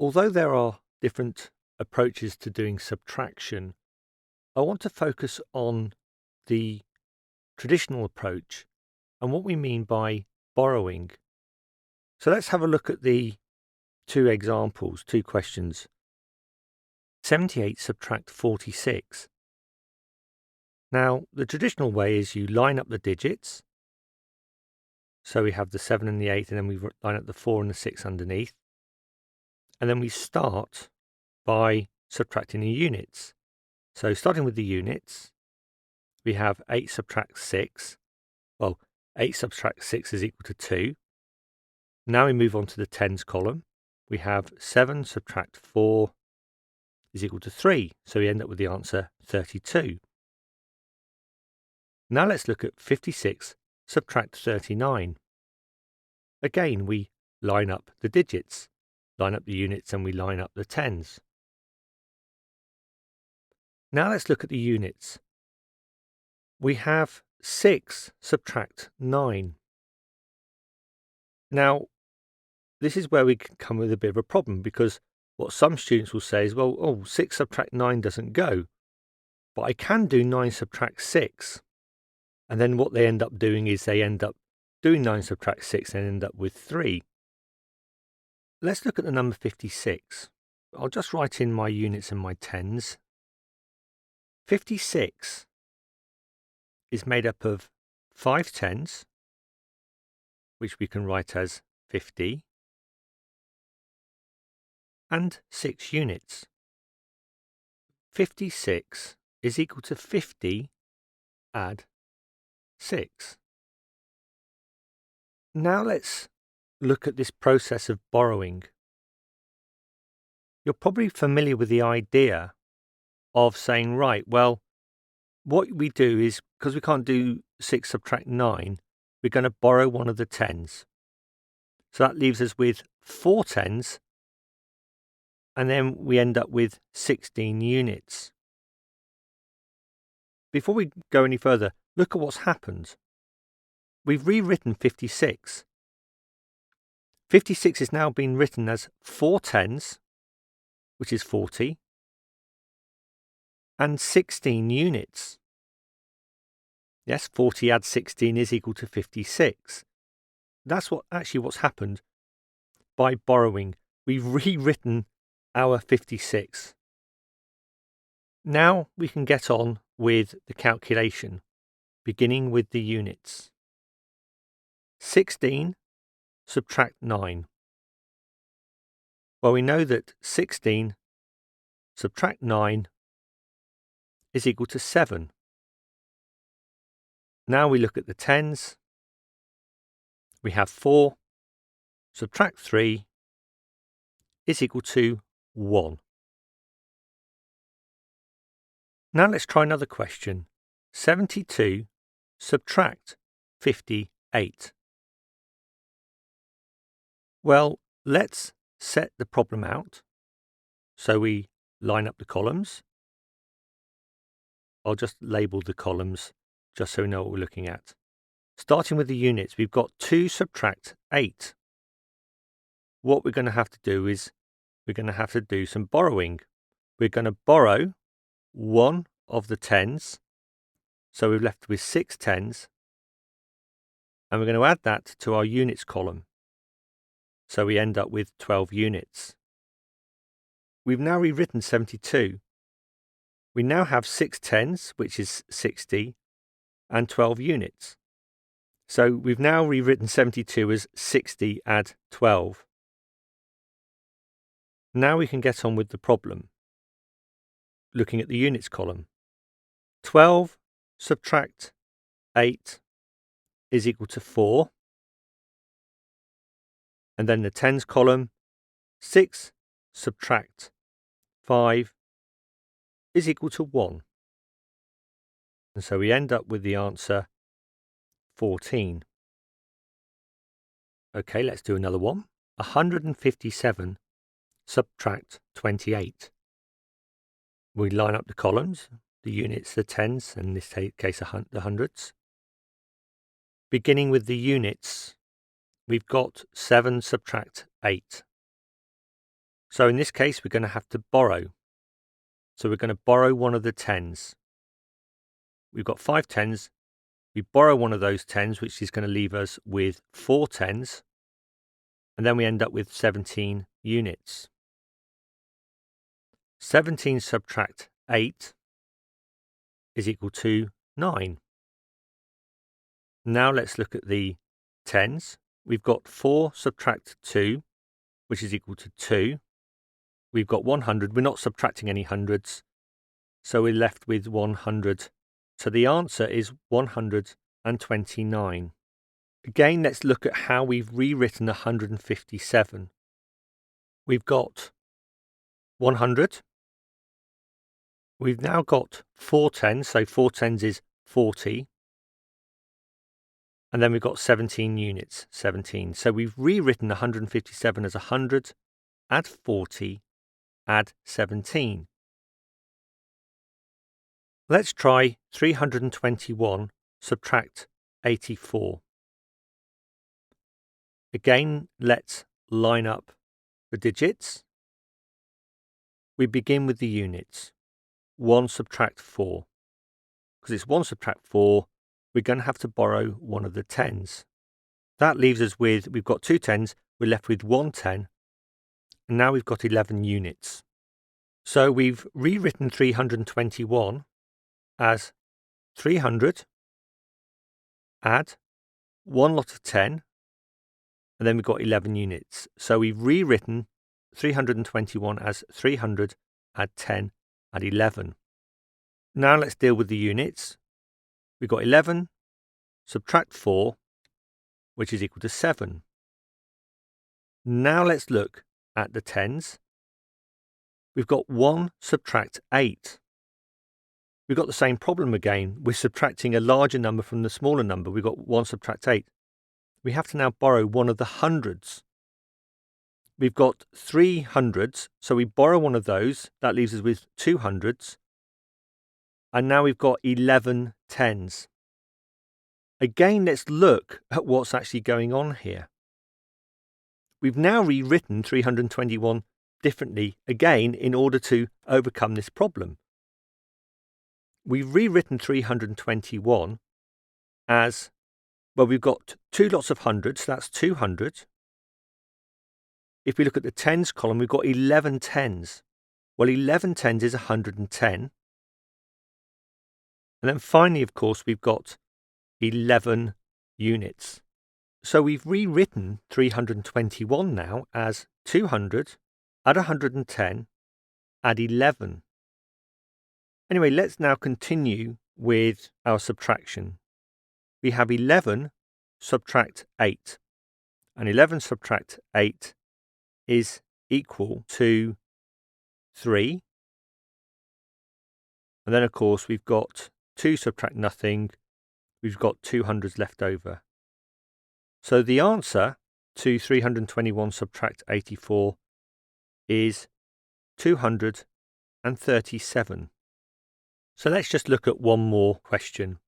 Although there are different approaches to doing subtraction, I want to focus on the traditional approach and what we mean by borrowing. So let's have a look at the two examples, two questions. 78 subtract 46. Now, the traditional way is you line up the digits. So we have the 7 and the 8, and then we line up the 4 and the 6 underneath. And then we start by subtracting the units. So starting with the units, we have 8 subtract 6. Well, 8 subtract 6 is equal to 2. Now we move on to the tens column. We have 7 subtract 4 is equal to 3. So we end up with the answer 32. Now let's look at 56 subtract 39. Again, we line up the digits, line up the units, and we line up the tens. Now let's look at the units. We have 6 subtract 9. Now, this is where we can come with a bit of a problem, because what some students will say is, well, 6 subtract 9 doesn't go. But I can do 9 subtract 6. And then what they end up doing is they end up doing 9 subtract 6 and end up with 3. Let's look at the number 56. I'll just write in my units and my tens. 56 is made up of 5 tens, which we can write as 50, and 6 units. 56 is equal to 50 add 6. Now let's look at this process of borrowing. You're probably familiar with the idea of saying, right, well, what we do is, because we can't do 6 subtract 9, we're going to borrow one of the tens. So that leaves us with 4 tens, and then we end up with 16 units. Before we go any further, look at what's happened. We've rewritten 56. 56 is now being written as 4 tens, which is 40, and 16 units. Yes, 40 add 16 is equal to 56. That's what's happened by borrowing. We've rewritten our 56. Now we can get on with the calculation, beginning with the units. 16 subtract 9. Well, we know that 16 subtract 9 is equal to 7. Now we look at the tens. We have 4 subtract 3 is equal to 1. Now let's try another question. 72 subtract 58. Well, let's set the problem out. So we line up the columns. I'll just label the columns just so we know what we're looking at. Starting with the units, we've got 2 subtract 8. What we're going to have to do is we're going to have to do some borrowing. We're going to borrow one of the tens. So we're left with 6 tens. And we're going to add that to our units column. So we end up with 12 units. We've now rewritten 72. We now have 6 tens, which is 60, and 12 units. So we've now rewritten 72 as 60 add 12. Now we can get on with the problem. Looking at the units column. 12 subtract 8 is equal to 4. And then the tens column, 6 subtract 5 is equal to 1. And so we end up with the answer 14. Okay, let's do another one. 157 subtract 28. We line up the columns, the units, the tens, and in this case the hundreds. Beginning with the units, we've got 7 subtract 8. So in this case, we're going to have to borrow. So we're going to borrow one of the tens. We've got 5 tens. We borrow one of those tens, which is going to leave us with 4 tens. And then we end up with 17 units. 17 subtract 8 is equal to 9. Now let's look at the tens. We've got 4 subtract 2, which is equal to 2. We've got 100. We're not subtracting any hundreds, so we're left with 100. So the answer is 129. Again, let's look at how we've rewritten 157. We've got 100. We've now got 4 tens, so 4 tens is 40. And then we've got 17 units, 17. So we've rewritten 157 as 100, add 40, add 17. Let's try 321 subtract 84. Again, let's line up the digits. We begin with the units. 1 subtract 4. Because it's 1 subtract 4, we're going to have to borrow one of the tens. That leaves us with, we've got 2 tens, we're left with 1 10, and now we've got 11 units. So we've rewritten 321 as 300, add 1 lot of 10, and then we've got 11 units. So we've rewritten 321 as 300, add 10, add 11. Now let's deal with the units. We've got 11, subtract 4, which is equal to 7. Now let's look at the tens. We've got 1 subtract 8. We've got the same problem again. We're subtracting a larger number from the smaller number. We've got 1 subtract 8. We have to now borrow one of the hundreds. We've got 3 hundreds, so we borrow one of those. That leaves us with 2 hundreds. And now we've got 11 tens. Again, let's look at what's actually going on here. We've now rewritten 321 differently again in order to overcome this problem. We've rewritten 321 as, well, we've got 2 lots of hundreds, that's 200. If we look at the tens column, we've got 11 tens. Well, 11 tens is 110. And then finally, of course, we've got 11 units. So we've rewritten 321 now as 200, add 110, add 11. Anyway, let's now continue with our subtraction. We have 11 subtract 8. And 11 subtract 8 is equal to 3. And then, of course, we've got 2 subtract nothing. We've got 200s left over. So the answer to 321 subtract 84 is 237. So let's just look at one more question.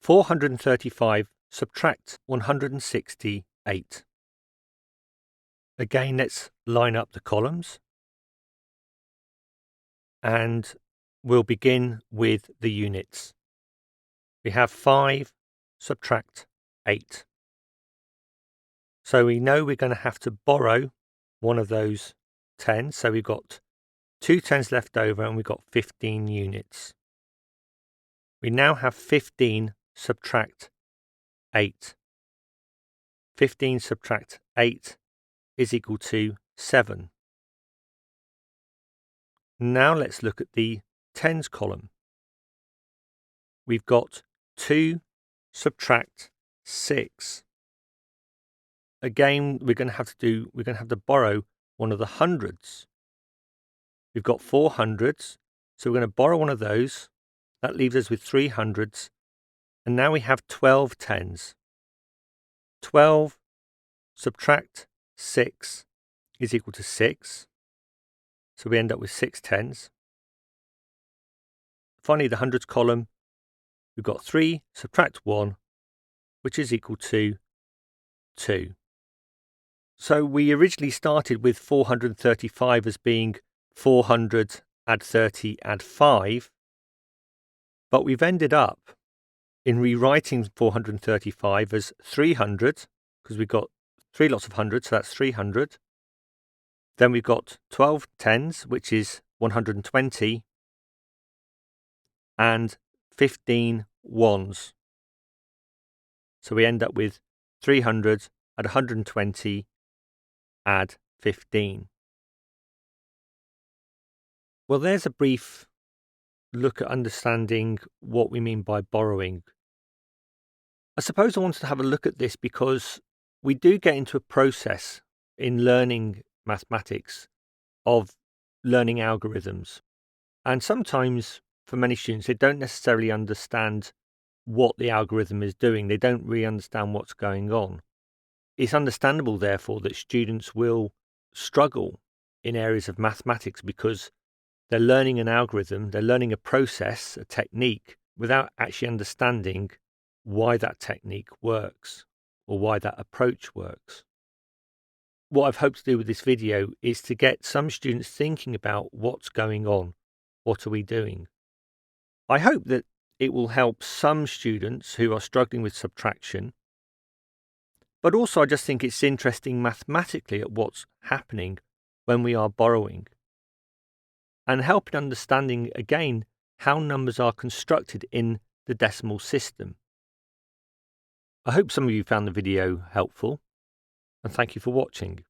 435 subtract 168. Again, let's line up the columns. And we'll begin with the units. We have 5 subtract 8. So we know we're going to have to borrow one of those 10s. So we've got 2 10s left over and we've got 15 units. We now have 15 subtract 8. 15 subtract 8 is equal to 7. Now let's look at the tens column. We've got 2 subtract 6. Again, we're going to have to borrow one of the hundreds. We've got 4 hundreds, so we're going to borrow one of those. That leaves us with 3 hundreds. And now we have 12 tens. 12 subtract 6 is equal to 6. So we end up with 6 tens. Finally, the hundreds column, we've got 3 subtract 1, which is equal to 2. So we originally started with 435 as being 400 add 30 add 5, but we've ended up in rewriting 435 as 300, because we've got 3 lots of hundreds, so that's 300. Then we've got 12 tens, which is 120, and 15 ones. So we end up with 300 add 120 add 15. Well, there's a brief look at understanding what we mean by borrowing. I suppose I wanted to have a look at this because we do get into a process in learning mathematics of learning algorithms. And sometimes for many students, they don't necessarily understand what the algorithm is doing. They don't really understand what's going on. It's understandable, therefore, that students will struggle in areas of mathematics because they're learning an algorithm, they're learning a process, a technique, without actually understanding why that technique works or why that approach works. What I've hoped to do with this video is to get some students thinking about what's going on, what are we doing. I hope that it will help some students who are struggling with subtraction, but also I just think it's interesting mathematically at what's happening when we are borrowing, and help in understanding again how numbers are constructed in the decimal system. I hope some of you found the video helpful, and thank you for watching.